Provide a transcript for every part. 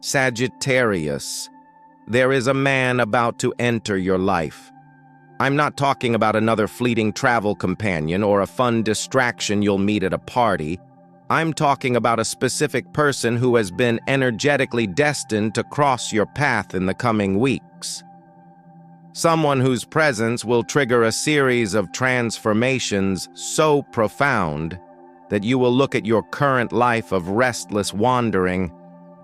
Sagittarius, there is a man about to enter your life. I'm not talking about another fleeting travel companion or a fun distraction you'll meet at a party. I'm talking about a specific person who has been energetically destined to cross your path in the coming weeks. Someone whose presence will trigger a series of transformations so profound that you will look at your current life of restless wandering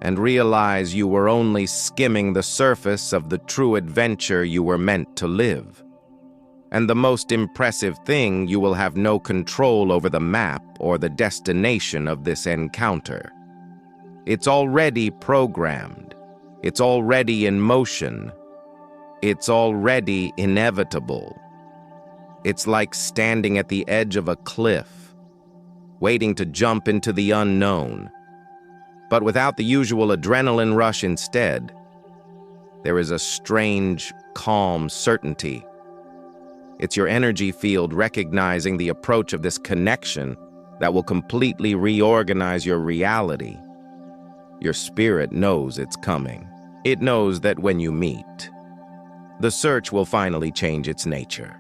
and realize you were only skimming the surface of the true adventure you were meant to live. And the most impressive thing, you will have no control over the map or the destination of this encounter. It's already programmed. It's already in motion. It's already inevitable. It's like standing at the edge of a cliff, waiting to jump into the unknown. But without the usual adrenaline rush instead, there is a strange, calm certainty. It's your energy field recognizing the approach of this connection that will completely reorganize your reality. Your spirit knows it's coming. It knows that when you meet, the search will finally change its nature.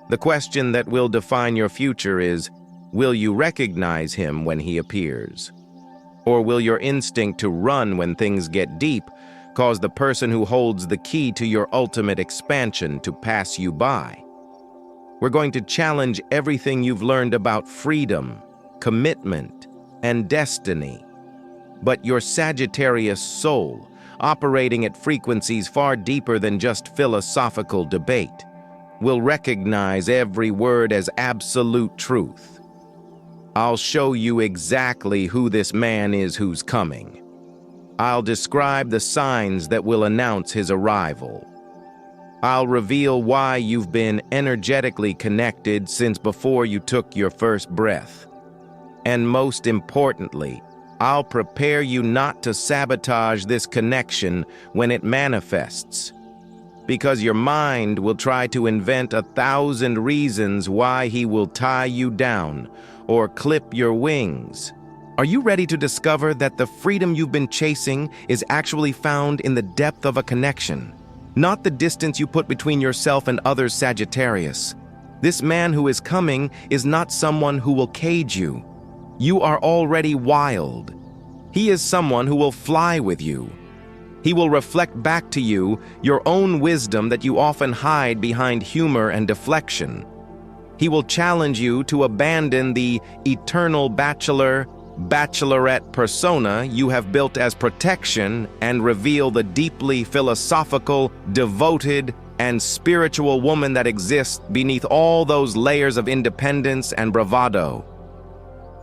The question that will define your future is, will you recognize him when he appears? Or will your instinct to run when things get deep cause the person who holds the key to your ultimate expansion to pass you by? We're going to challenge everything you've learned about freedom, commitment, and destiny. But your Sagittarius soul, operating at frequencies far deeper than just philosophical debate, will recognize every word as absolute truth. I'll show you exactly who this man is who's coming. I'll describe the signs that will announce his arrival. I'll reveal why you've been energetically connected since before you took your first breath. And most importantly, I'll prepare you not to sabotage this connection when it manifests. Because your mind will try to invent 1,000 reasons why he will tie you down or clip your wings. Are you ready to discover that the freedom you've been chasing is actually found in the depth of a connection, not the distance you put between yourself and others, Sagittarius? This man who is coming is not someone who will cage you. You are already wild. He is someone who will fly with you. He will reflect back to you your own wisdom that you often hide behind humor and deflection. He will challenge you to abandon the eternal bachelorette persona you have built as protection and reveal the deeply philosophical, devoted, and spiritual woman that exists beneath all those layers of independence and bravado.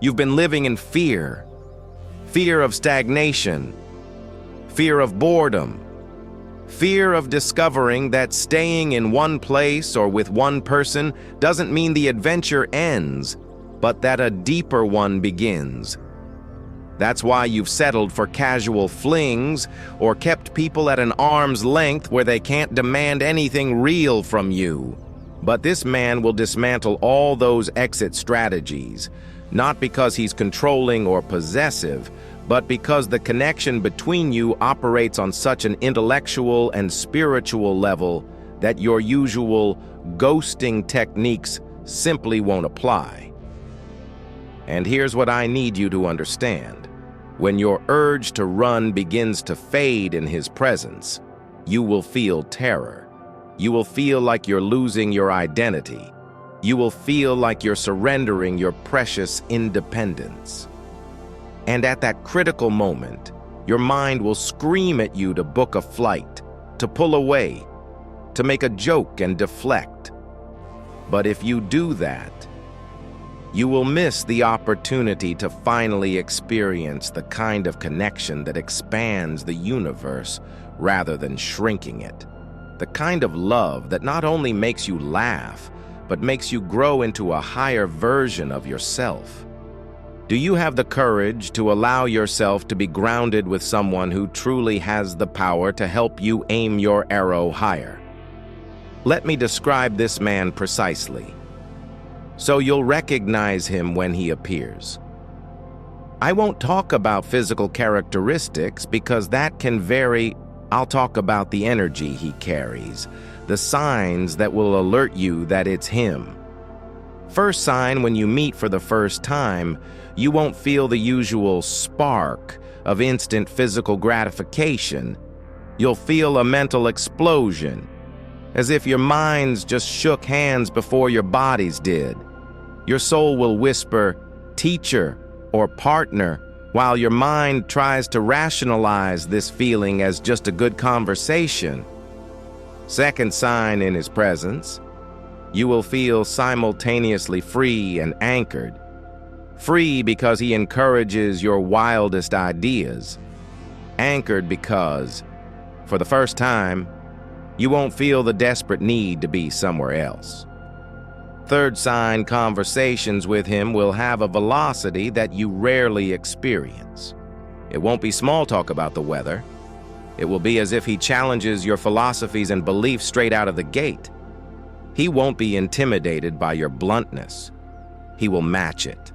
You've been living in fear of stagnation, fear of boredom, fear of discovering that staying in one place or with one person doesn't mean the adventure ends, but that a deeper one begins. That's why you've settled for casual flings or kept people at an arm's length where they can't demand anything real from you. But this man will dismantle all those exit strategies, not because he's controlling or possessive, but because the connection between you operates on such an intellectual and spiritual level that your usual ghosting techniques simply won't apply. And here's what I need you to understand. When your urge to run begins to fade in his presence, you will feel terror. You will feel like you're losing your identity. You will feel like you're surrendering your precious independence. And at that critical moment, your mind will scream at you to book a flight, to pull away, to make a joke and deflect. But if you do that, you will miss the opportunity to finally experience the kind of connection that expands the universe rather than shrinking it. The kind of love that not only makes you laugh, but makes you grow into a higher version of yourself. Do you have the courage to allow yourself to be grounded with someone who truly has the power to help you aim your arrow higher? Let me describe this man precisely, so you'll recognize him when he appears. I won't talk about physical characteristics because that can vary. I'll talk about the energy he carries, the signs that will alert you that it's him. First sign, when you meet for the first time, you won't feel the usual spark of instant physical gratification. You'll feel a mental explosion, as if your minds just shook hands before your bodies did. Your soul will whisper, "teacher," or "partner," while your mind tries to rationalize this feeling as just a good conversation. Second sign in his presence, you will feel simultaneously free and anchored. Free because he encourages your wildest ideas. Anchored because, for the first time, you won't feel the desperate need to be somewhere else. Third sign, conversations with him will have a velocity that you rarely experience. It won't be small talk about the weather. It will be as if he challenges your philosophies and beliefs straight out of the gate. He won't be intimidated by your bluntness. He will match it.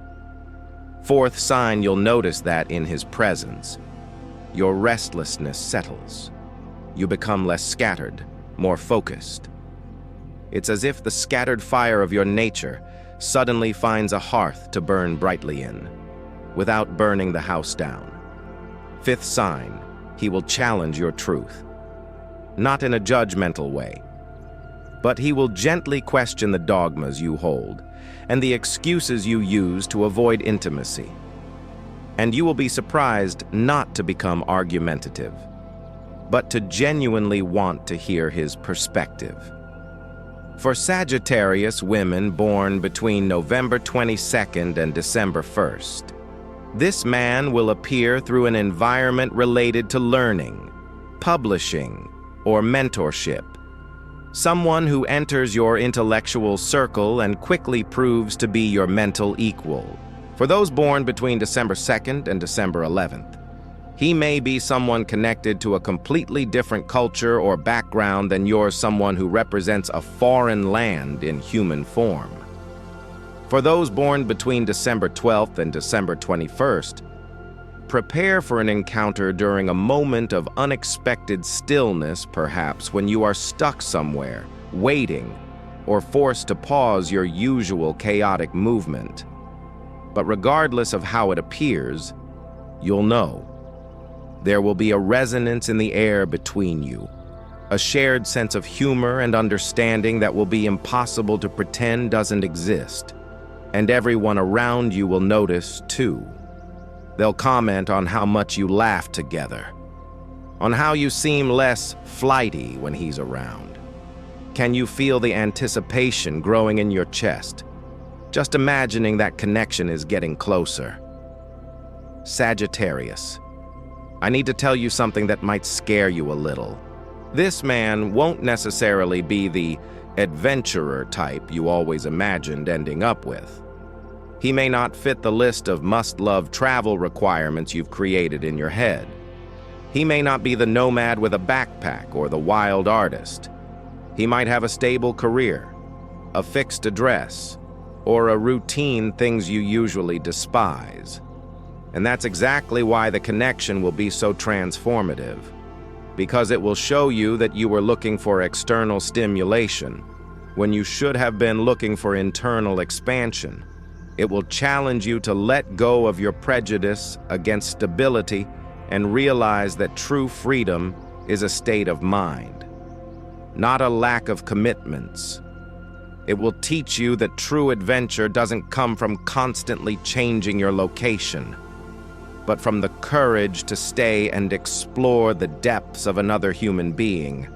Fourth sign, you'll notice that in his presence, your restlessness settles. You become less scattered, more focused. It's as if the scattered fire of your nature suddenly finds a hearth to burn brightly in, without burning the house down. Fifth sign, he will challenge your truth. Not in a judgmental way, but he will gently question the dogmas you hold and the excuses you use to avoid intimacy. And you will be surprised not to become argumentative, but to genuinely want to hear his perspective. For Sagittarius women born between November 22nd and December 1st, this man will appear through an environment related to learning, publishing, or mentorship. Someone who enters your intellectual circle and quickly proves to be your mental equal. For those born between December 2nd and December 11th, he may be someone connected to a completely different culture or background than yours, someone who represents a foreign land in human form. For those born between December 12th and December 21st, prepare for an encounter during a moment of unexpected stillness, perhaps when you are stuck somewhere, waiting, or forced to pause your usual chaotic movement. But regardless of how it appears, you'll know. There will be a resonance in the air between you, a shared sense of humor and understanding that will be impossible to pretend doesn't exist. And everyone around you will notice, too. They'll comment on how much you laugh together, on how you seem less flighty when he's around. Can you feel the anticipation growing in your chest? Just imagining that connection is getting closer. Sagittarius, I need to tell you something that might scare you a little. This man won't necessarily be the adventurer type you always imagined ending up with. He may not fit the list of must-love travel requirements you've created in your head. He may not be the nomad with a backpack or the wild artist. He might have a stable career, a fixed address, or a routine things you usually despise. And that's exactly why the connection will be so transformative, because it will show you that you were looking for external stimulation when you should have been looking for internal expansion. It will challenge you to let go of your prejudice against stability and realize that true freedom is a state of mind, not a lack of commitments. It will teach you that true adventure doesn't come from constantly changing your location, but from the courage to stay and explore the depths of another human being.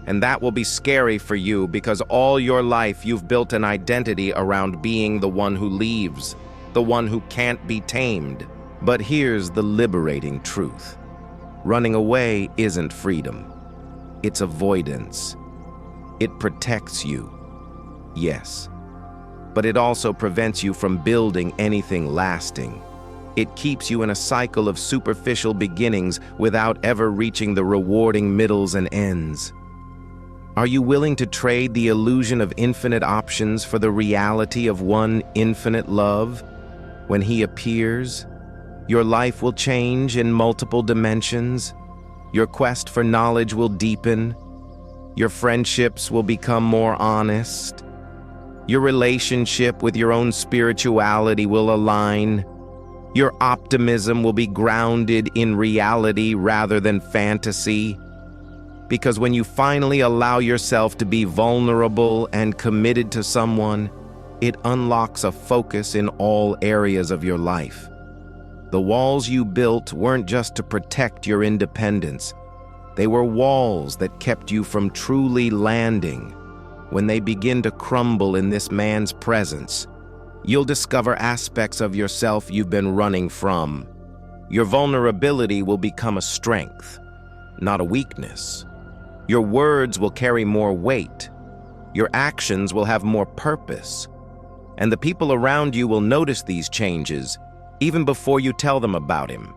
And that will be scary for you because all your life you've built an identity around being the one who leaves, the one who can't be tamed. But here's the liberating truth. Running away isn't freedom. It's avoidance. It protects you, yes, but it also prevents you from building anything lasting. It keeps you in a cycle of superficial beginnings without ever reaching the rewarding middles and ends. Are you willing to trade the illusion of infinite options for the reality of one infinite love? When he appears, Your life will change in multiple dimensions. Your quest for knowledge will deepen. Your friendships will become more honest. Your relationship with your own spirituality will align. Your optimism will be grounded in reality rather than fantasy. Because when you finally allow yourself to be vulnerable and committed to someone, it unlocks a focus in all areas of your life. The walls you built weren't just to protect your independence. They were walls that kept you from truly landing. When they begin to crumble in this man's presence, you'll discover aspects of yourself you've been running from. Your vulnerability will become a strength, not a weakness. Your words will carry more weight. Your actions will have more purpose. And the people around you will notice these changes even before you tell them about him.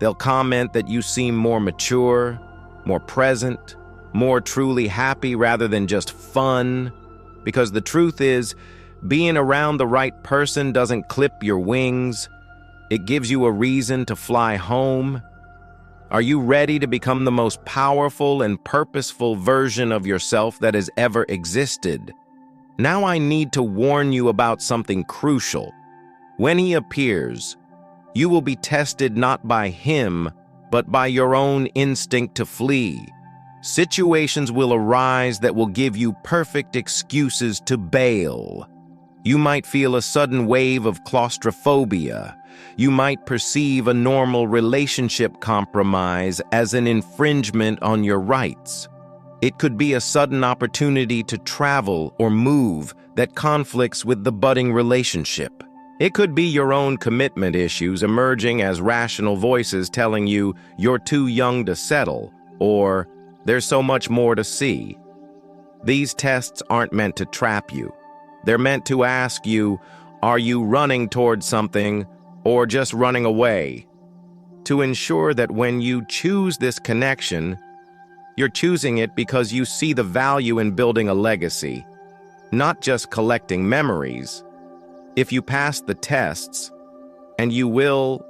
They'll comment that you seem more mature, more present, more truly happy rather than just fun. Because the truth is, being around the right person doesn't clip your wings. It gives you a reason to fly home. Are you ready to become the most powerful and purposeful version of yourself that has ever existed? Now I need to warn you about something crucial. When he appears, you will be tested not by him, but by your own instinct to flee. Situations will arise that will give you perfect excuses to bail. You might feel a sudden wave of claustrophobia. You might perceive a normal relationship compromise as an infringement on your rights. It could be a sudden opportunity to travel or move that conflicts with the budding relationship. It could be your own commitment issues emerging as rational voices telling you you're too young to settle, or there's so much more to see. These tests aren't meant to trap you. They're meant to ask you, are you running towards something or just running away? To ensure that when you choose this connection, you're choosing it because you see the value in building a legacy, not just collecting memories. If you pass the tests, and you will,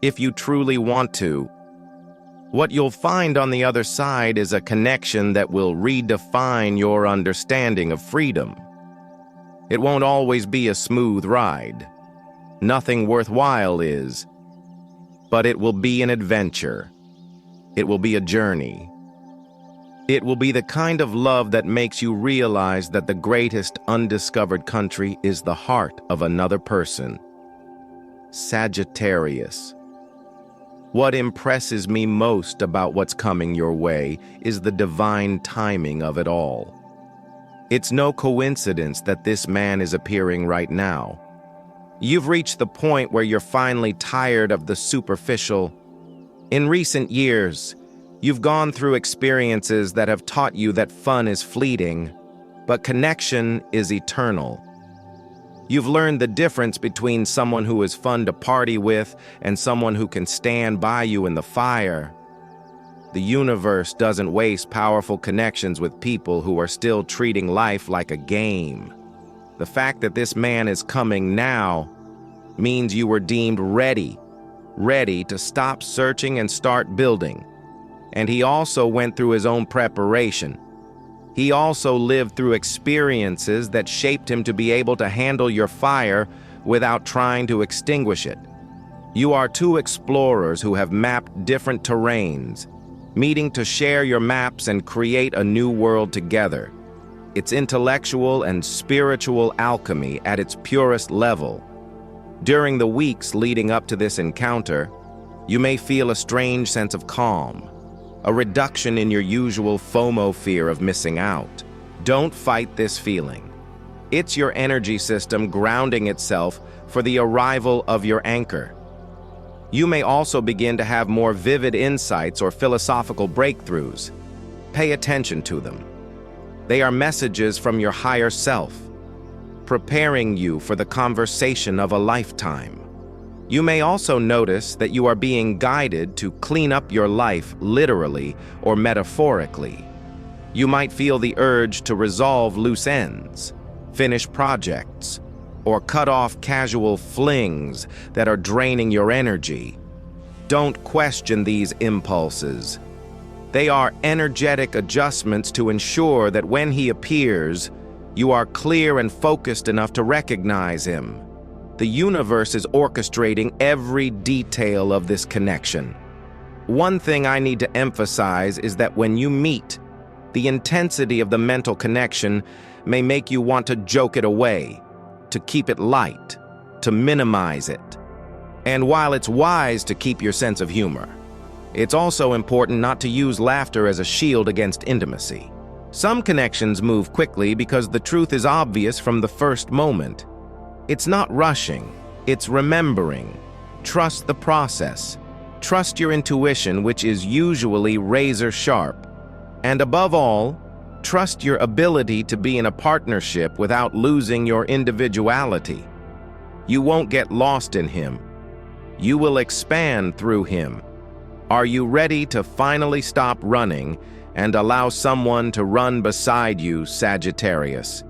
if you truly want to, what you'll find on the other side is a connection that will redefine your understanding of freedom. It won't always be a smooth ride. Nothing worthwhile is. But it will be an adventure. It will be a journey. It will be the kind of love that makes you realize that the greatest undiscovered country is the heart of another person. Sagittarius. What impresses me most about what's coming your way is the divine timing of it all. It's no coincidence that this man is appearing right now. You've reached the point where you're finally tired of the superficial. In recent years, you've gone through experiences that have taught you that fun is fleeting, but connection is eternal. You've learned the difference between someone who is fun to party with and someone who can stand by you in the fire. The universe doesn't waste powerful connections with people who are still treating life like a game. The fact that this man is coming now means you were deemed ready to stop searching and start building. And he also went through his own preparation. He also lived through experiences that shaped him to be able to handle your fire without trying to extinguish it. You are two explorers who have mapped different terrains, meeting to share your maps and create a new world together. It's intellectual and spiritual alchemy at its purest level. During the weeks leading up to this encounter, you may feel a strange sense of calm, a reduction in your usual FOMO fear of missing out. Don't fight this feeling. It's your energy system grounding itself for the arrival of your anchor. You may also begin to have more vivid insights or philosophical breakthroughs. Pay attention to them. They are messages from your higher self, preparing you for the conversation of a lifetime. You may also notice that you are being guided to clean up your life literally or metaphorically. You might feel the urge to resolve loose ends, finish projects, or cut off casual flings that are draining your energy. Don't question these impulses. They are energetic adjustments to ensure that when he appears, you are clear and focused enough to recognize him. The universe is orchestrating every detail of this connection. One thing I need to emphasize is that when you meet, the intensity of the mental connection may make you want to joke it away, to keep it light, to minimize it. And while it's wise to keep your sense of humor, it's also important not to use laughter as a shield against intimacy. Some connections move quickly because the truth is obvious from the first moment. It's not rushing, it's remembering. Trust the process. Trust your intuition, which is usually razor sharp. And above all, trust your ability to be in a partnership without losing your individuality. You won't get lost in him. You will expand through him. Are you ready to finally stop running and allow someone to run beside you, Sagittarius?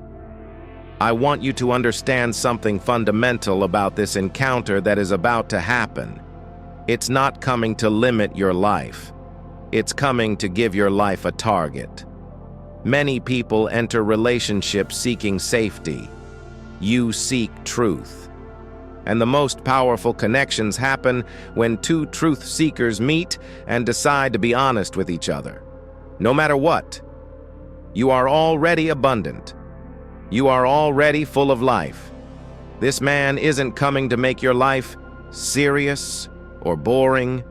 I want you to understand something fundamental about this encounter that is about to happen. It's not coming to limit your life. It's coming to give your life a target. Many people enter relationships seeking safety. You seek truth. And the most powerful connections happen when two truth seekers meet and decide to be honest with each other. No matter what, you are already abundant. You are already full of life. This man isn't coming to make your life serious or boring.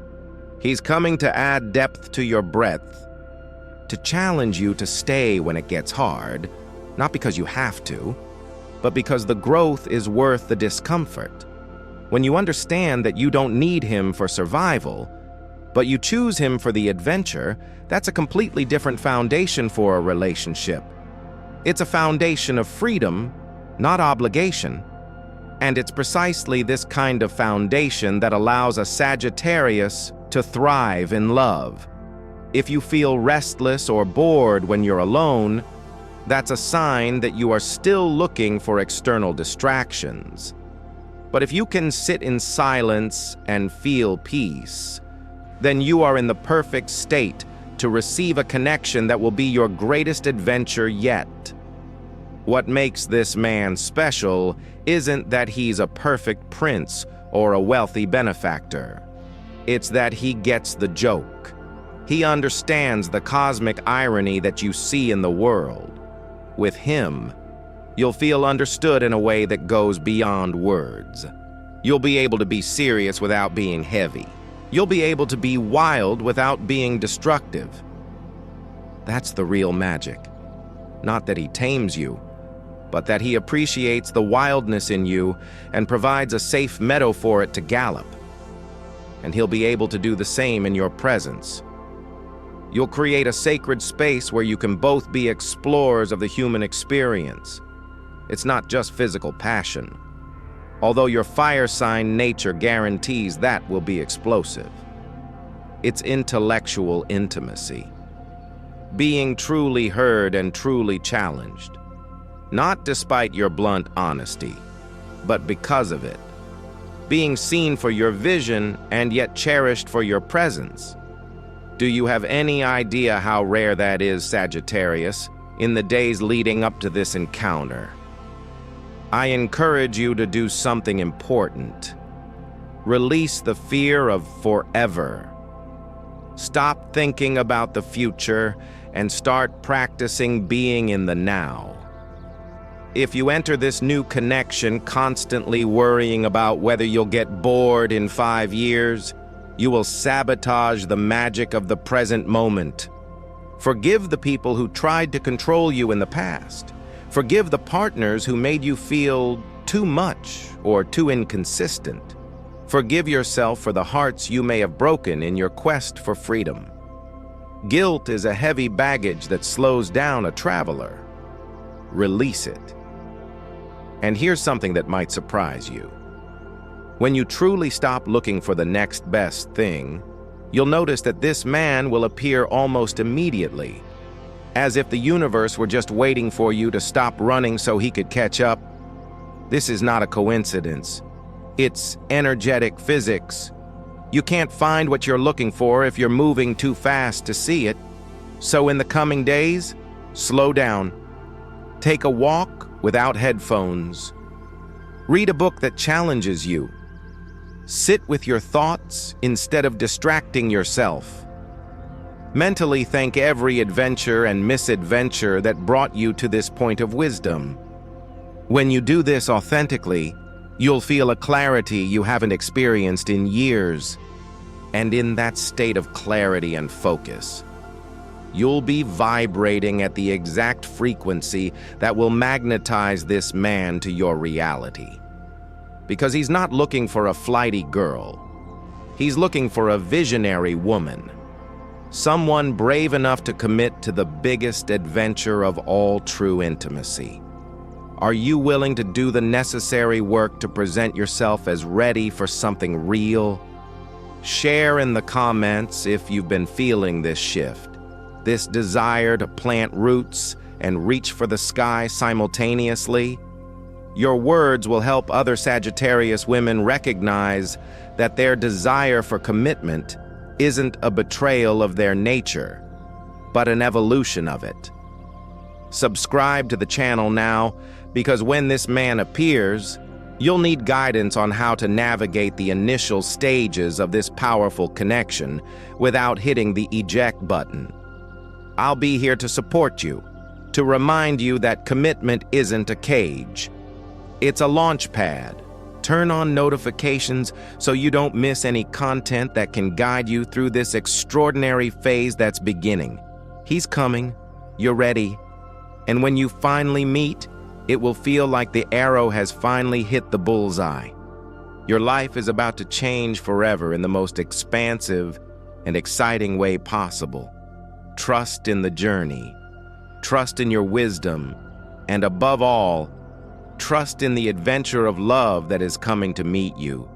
He's coming to add depth to your breadth, to challenge you to stay when it gets hard, not because you have to, but because the growth is worth the discomfort. When you understand that you don't need him for survival, but you choose him for the adventure, that's a completely different foundation for a relationship. It's a foundation of freedom, not obligation. And it's precisely this kind of foundation that allows a Sagittarius to thrive in love. If you feel restless or bored when you're alone, that's a sign that you are still looking for external distractions. But if you can sit in silence and feel peace, then you are in the perfect state to receive a connection that will be your greatest adventure yet. What makes this man special isn't that he's a perfect prince or a wealthy benefactor. It's that he gets the joke. He understands the cosmic irony that you see in the world. With him, you'll feel understood in a way that goes beyond words. You'll be able to be serious without being heavy. You'll be able to be wild without being destructive. That's the real magic. Not that he tames you, but that he appreciates the wildness in you and provides a safe meadow for it to gallop. And he'll be able to do the same in your presence. You'll create a sacred space where you can both be explorers of the human experience. It's not just physical passion, although your fire sign nature guarantees that will be explosive. It's intellectual intimacy. Being truly heard and truly challenged. Not despite your blunt honesty, but because of it. Being seen for your vision and yet cherished for your presence. Do you have any idea how rare that is, Sagittarius, in the days leading up to this encounter? I encourage you to do something important. Release the fear of forever. Stop thinking about the future and start practicing being in the now. If you enter this new connection constantly worrying about whether you'll get bored in 5 years, you will sabotage the magic of the present moment. Forgive the people who tried to control you in the past. Forgive the partners who made you feel too much or too inconsistent. Forgive yourself for the hearts you may have broken in your quest for freedom. Guilt is a heavy baggage that slows down a traveler. Release it. And here's something that might surprise you. When you truly stop looking for the next best thing, you'll notice that this man will appear almost immediately, as if the universe were just waiting for you to stop running so he could catch up. This is not a coincidence. It's energetic physics. You can't find what you're looking for if you're moving too fast to see it. So in the coming days, slow down. Take a walk without headphones. Read a book that challenges you. Sit with your thoughts instead of distracting yourself. Mentally thank every adventure and misadventure that brought you to this point of wisdom. When you do this authentically, you'll feel a clarity you haven't experienced in years. And in that state of clarity and focus, you'll be vibrating at the exact frequency that will magnetize this man to your reality. Because he's not looking for a flighty girl. He's looking for a visionary woman. Someone brave enough to commit to the biggest adventure of all true intimacy. Are you willing to do the necessary work to present yourself as ready for something real? Share in the comments if you've been feeling this shift, this desire to plant roots and reach for the sky simultaneously. Your words will help other Sagittarius women recognize that their desire for commitment isn't a betrayal of their nature, but an evolution of it. Subscribe to the channel now, because when this man appears, you'll need guidance on how to navigate the initial stages of this powerful connection without hitting the eject button. I'll be here to support you, to remind you that commitment isn't a cage. It's a launch pad. Turn on notifications so you don't miss any content that can guide you through this extraordinary phase that's beginning. He's coming, you're ready, and when you finally meet, it will feel like the arrow has finally hit the bullseye. Your life is about to change forever in the most expansive and exciting way possible. Trust in the journey, trust in your wisdom, and above all, trust in the adventure of love that is coming to meet you.